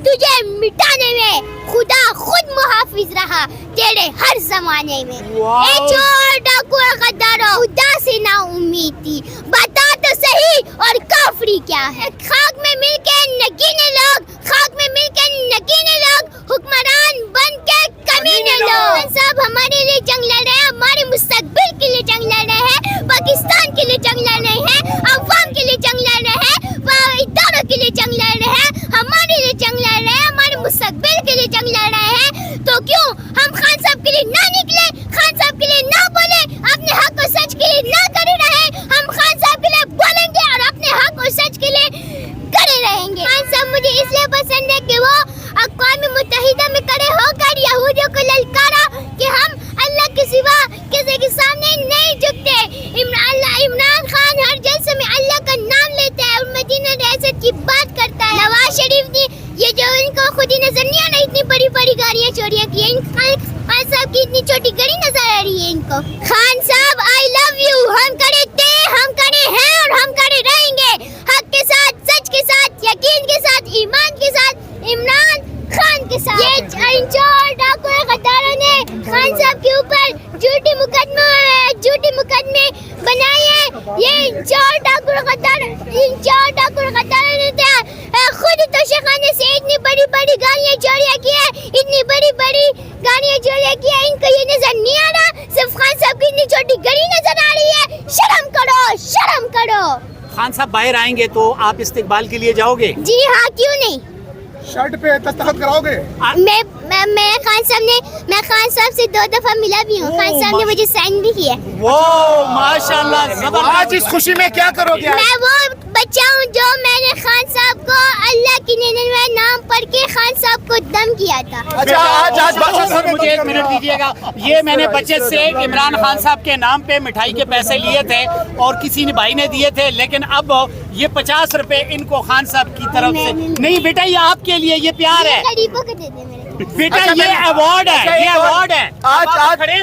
तुझे मिटाने में खुदा खुद मुहाफिज रहा तेरे हर जमाने में। ए चोर डाकू और गद्दारों, खुदा से ना उम्मीद थी, बता तो सही और काफरी क्या है। खाक में मिलके नगीने लोग, खाक में मिलके नगीने लोग, हुक्मरान बन के कमीने लोग। सब हमारे लिए जंग लड़ रहे हैं, हमारे मुस्तकबिल के लिए जंग लड़ रहे हैं, पाकिस्तान के लिए जंग लड़ रहे हैं, अवाम के लिए जंग लड़ रहे हैं, इदारों के लिए जंग लड़ रहे हैं, हमारे लिए जंग लड़ रहे हैं, हमारे मुस्तकबिल के लिए जंग लड़ रहे हैं। तो क्यों हम खान साहब के लिए ना निकले, खान साहब के लिए ना बोले, अपने हक और सच के लिए ना करे रहे। हम खान साहब के लिए बोलेंगे और अपने हक और सच के लिए करे रहेंगे। खान साहब मुझे इसलिए पसंद है कि वो अक़वाम मुत्तहिदा में खड़े होकर यहूदियों को ललकारा कि हम अल्लाह के सिवा किसी के सामने नहीं झुकते। इमरान खान हर जलसे में अल्लाह का नाम लेता है और मदीना रियासत की बात करता है। नवाज शरीफ ने ये जो इनको खुद ही नजर नहीं आ रहा, इतनी बड़ी बड़ी गाड़ियाँ चोरियाँ की है, खान साहब की इतनी छोटी गाड़ी नजर आ रही है इनको। खान साहब आई लव यू, हम खड़े थे, हम खड़े हैं और हम खड़े रहेंगे, हक के साथ, सच के साथ, यकीन के साथ, ईमान के साथ, इमरान खान के साथ। ये चोर डाकू गद्दारों ने खान साहब के ऊपर झूठे मुकदमे बनाए हैं। ये चोर डाकू गद्दारों ने खुद तोशाखाने से इतनी बड़ी बड़ी गाड़ियाँ चोरियाँ की है, इतनी बड़ी बड़ी गाड़ियाँ चोरियाँ की है, इनको ये नजर नहीं आ रहा, सिर्फ खान साहब की इतनी छोटी गाड़ी नजर आ रही है। शर्म करो, शर्म करो। खान साहब बाहर आएंगे तो आप इस्तिकबाल के लिए जाओगे? जी हाँ, क्यों नहीं। शर्ट पे दस्तखत कराओगे? मैं खान साहब से 2 दफा मिला भी हूँ, खान साहब ने मुझे साइन भी किया। वो माशाल्लाह। आज इस खुशी में क्या करोगे? मैं वो बच्चा हूँ जो मैंने खान साहब को अल्लाह की निन्यानवे नाम पढ़ के खान साहब को दम किया था। अच्छा, आज सर मुझे 1 मिनट दीजिएगा। ये मैंने बच्चे से इमरान खान साहब के नाम पे मिठाई के पैसे लिए थे और किसी ने भाई ने दिए थे, लेकिन अब ये 50 रुपए इनको खान साहब की तरफ से नहीं बेटा, ये आपके लिए, ये प्यार है गरीबों को दे दे मेरे बेटा। ये अवार्ड है, ये अवार्ड है।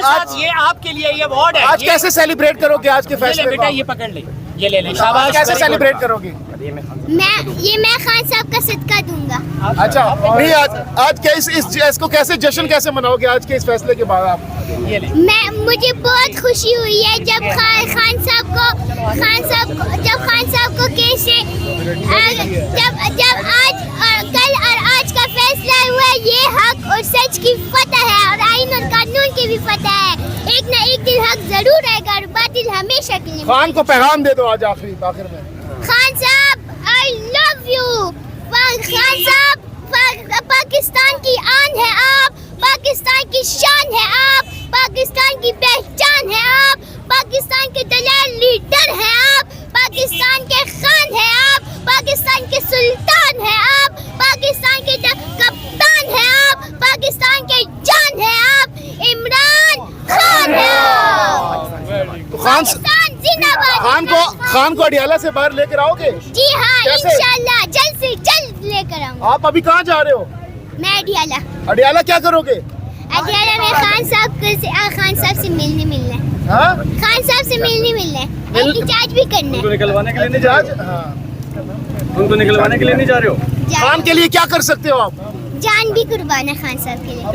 आज ये आपके लिए ये अवार्ड है। आज कैसे सेलिब्रेट करोगे आज के फैसले बेटा? ये पकड़ ले, ये ले ले, शाबाश। कैसे सेलिब्रेट करोगे? मैं खान साहब का सदका दूंगा। अच्छा, नहीं आज क्या इसको कैसे जश्न कैसे मनाओगे आज के इस फैसले के बाद आप? ये ले। मुझे बहुत खुशी हुई है जब खान साहब को कैसे जब कल और आज का फैसला हुआ, ये हक और सच की फतह है और आईन और कानून की भी फतह है। एक न एक दिन हक जरूर रहेगा और बातिल हमेशा के लिए। खान को पैगाम दे दो आज आखिर में। खान साहब आई लव यू। खान साहब, पाकिस्तान की आन है आप, पाकिस्तान की शान है आप, पाकिस्तान की पहचान है आप, पाकिस्तान के दलाल लीडर हैं आप, पाकिस्तान के खान हैं आप, पाकिस्तान के सुल्तान हैं आप, पाकिस्तान के कप्तान हैं आप, पाकिस्तान के जान हैं आप, इमरान खान है आप। तो पाकिस्तान जिंदाबाद। खान को अडियाला से बाहर लेकर आओगे? जी हाँ, इंशाल्लाह जल्द से जल्द लेकर आऊंगा। आप अभी कहाँ जा रहे हो? मैं अडियाला क्या करोगे? अडियाला में खान साहब से मिलने हाँ? खान साहब से मिलने एहतजाज भी करना है। निकलवाने के लिए नहीं जा रहे? उनको निकलवाने के लिए नहीं जा रहे हो? खान के लिए क्या कर सकते हो आप? जान भी कुर्बान है खान साहब के लिए।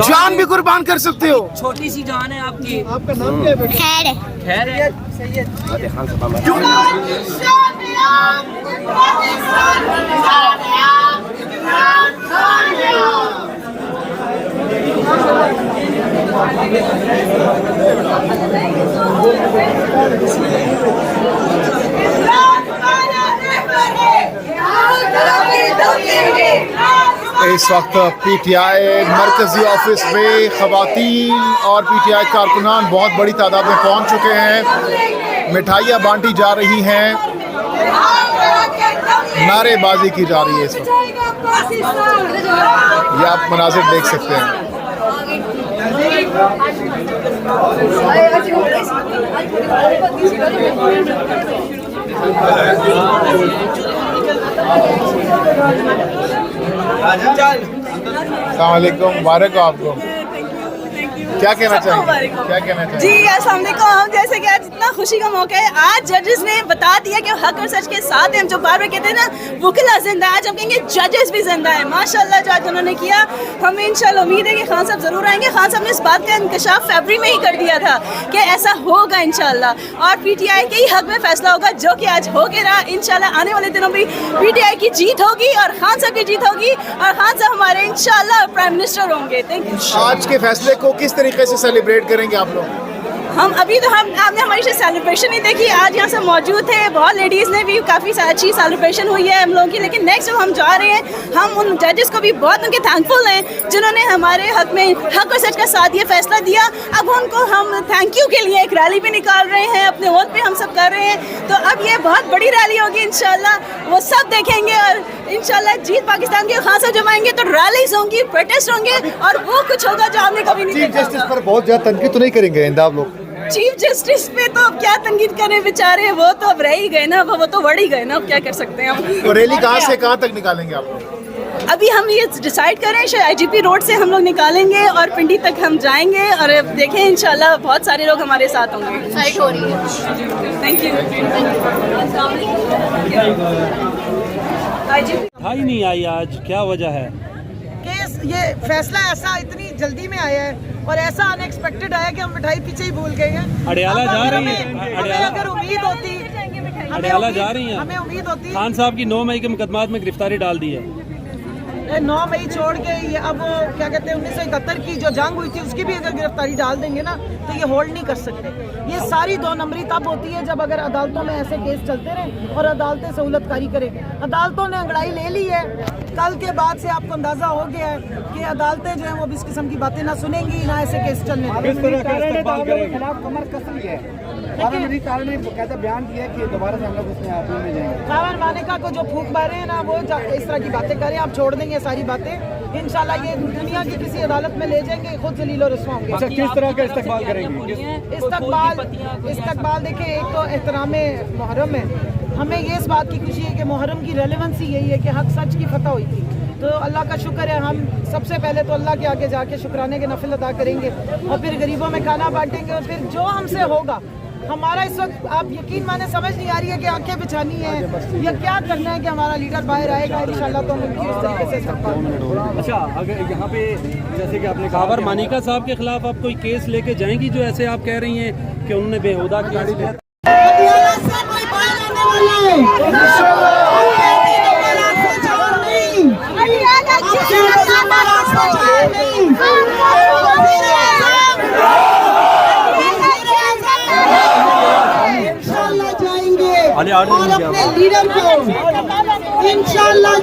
जान भी कुर्बान कर सकते हो? छोटी सी जान है आपकी। आपका नाम क्या है? खैर है। खैर है। इस वक्त पीटीआई मरकजी ऑफिस में खवातीन और पीटीआई कारकुनान बहुत बड़ी तादाद में पहुंच चुके हैं। मिठाइयाँ बांटी जा रही हैं, नारेबाजी की जा रही है। इस वक्त ये आप मनाजिर देख सकते हैं। अस्सलाम वालेकुम, मुबारक हो आपको। क्या कहना चाहेंगे, क्या कहना चाहेंगे? जी अस्सलाम वालेकुम। हम जैसे कि आज इतना खुशी का मौका है, आज जजेस ने बता दिया कि हक और सच के साथ हैं। हम जो बार बार कहते हैं ना वकीला जिंदा, आज हम कहेंगे जजेस भी जिंदा है। माशाल्लाह जो आज उन्होंने किया, हमें इंशाल्लाह उम्मीद है कि खान साहब जरूर आएंगे। खान साहब ने इस बात का इंकशाफ फरवरी में ही कर दिया था कि ऐसा होगा इंशाल्लाह, और पीटीआई के ही हक में फैसला होगा, जो कि आज हो गया रहा। इंशाल्लाह आने वाले दिनों में पीटीआई की जीत होगी और खान साहब की जीत होगी, और खान साहब हमारे इंशाल्लाह प्राइम मिनिस्टर होंगे। Thank you. आज के फैसले को किस तरीके से सेलिब्रेट करेंगे आप लोग? हम अभी तो आपने हमारी से सेलिब्रेशन नहीं देखी, आज यहाँ से मौजूद थे, बहुत लेडीज़ ने भी काफ़ी अच्छी सेलिब्रेशन हुई है हम लोगों की। लेकिन नेक्स्ट जब हम जा रहे हैं, हम उन जजेस को भी बहुत उनके थैंकफुल हैं जिन्होंने हमारे हक में हक और सच का साथ ये फैसला दिया। अब उनको हम थैंक यू के लिए एक रैली भी निकाल रहे हैं, अपने वोट पे हम सब कर रहे हैं। तो अब ये बहुत बड़ी रैली होगी इंशाल्लाह, वो सब देखेंगे, और इंशाल्लाह जीत पाकिस्तान के। खान साहब जब आएंगे तो रैलीज होंगी, प्रोटेस्ट होंगे, और वो कुछ होगा जो हमने कभी नहीं चीफ देखा जस्टिस था। पर बहुत ज्यादा तनकीद तो नहीं करेंगे इंदा आप लोग? चीफ जस्टिस पे तो अब क्या तनकीद करें बेचारे, वो तो अब रह ही गए ना, वो तो बढ़ ही गए ना, अब क्या कर सकते हैं हम। तो रैली कहाँ से कहाँ तक निकालेंगे आप लोग? अभी हम ये डिसाइड करें, आईजीपी रोड से हम लोग निकालेंगे और पिंडी तक हम जाएंगे, और देखें इंशाल्लाह बहुत सारे लोग हमारे साथ होंगे। फाइट हो रही है। Thank you. आईजीपी मिठाई नहीं आई आज, क्या वजह है? केस ये फैसला ऐसा इतनी जल्दी में आया है और ऐसा अनएक्सपेक्टेड आया कि हम मिठाई पीछे ही भूल गए हैं। अडयाला अब जा अगर रही हमें- है, हमें अडयाला अगर उम्मीद होती, अडयाला जा रही हैं। हमें उम्मीद होती खान साहब की 9 मई के मुकदमात में गिरफ्तारी डाल दी है। 9 मई छोड़ के ये अब वो क्या कहते हैं 1971 की जो जंग हुई थी उसकी भी अगर गिरफ्तारी डाल देंगे ना तो ये होल्ड नहीं कर सकते। ये सारी 2 नंबरी तब होती है जब अगर अदालतों में ऐसे केस चलते रहें और अदालतें सहूलतकारी करें। अदालतों ने अंगड़ाई ले ली है, कल के बाद से आपको अंदाजा हो गया है कि अदालतें जो हैं वो भी इस किस्म की बातें ना सुनेंगी, ना ऐसे केस चलने देंगी। किस तरह का इस्तेमाल करेंगे? कावन मानेका को जो फूंक मारे हैं ना, वो इस तरह की बातें करें, आप छोड़ देंगे सारी बातें। इंशाल्लाह ये दुनिया की किसी अदालत में ले जाएंगे, खुद जलील और रुस्वा होंगे। अच्छा, किस तरह का इस्तेमाल करेंगे? इस्तकबाल देखिए, एक तो एहतराम मुहर्रम है, हमें ये इस बात की खुशी है कि मुहर्रम की रेलेवेंसी यही है कि हक सच की फतह हुई थी। तो अल्लाह का शुक्र है, हम सबसे पहले तो अल्लाह के आगे जाके शुक्राने के नफिल अदा करेंगे, और फिर गरीबों में खाना बांटेंगे, और फिर जो हमसे होगा हमारा इस वक्त आप यकीन माने समझ नहीं आ रही है कि आंखें बिछानी है या क्या करना है कि हमारा लीडर बाहर आएगा इंशाल्लाह, तो हम उनकी इस तरीके से इस्तकबाल। अच्छा, अगर यहाँ पे जैसे कि आपने कहा खबर मानिका साहब के खिलाफ आप कोई केस लेके जाएंगी, जो ऐसे आप कह रही हैं कि उन्होंने बेहुदा केस लिया? इंशाल्लाह जाएंगे और अपने लीडर को इंशाल्लाह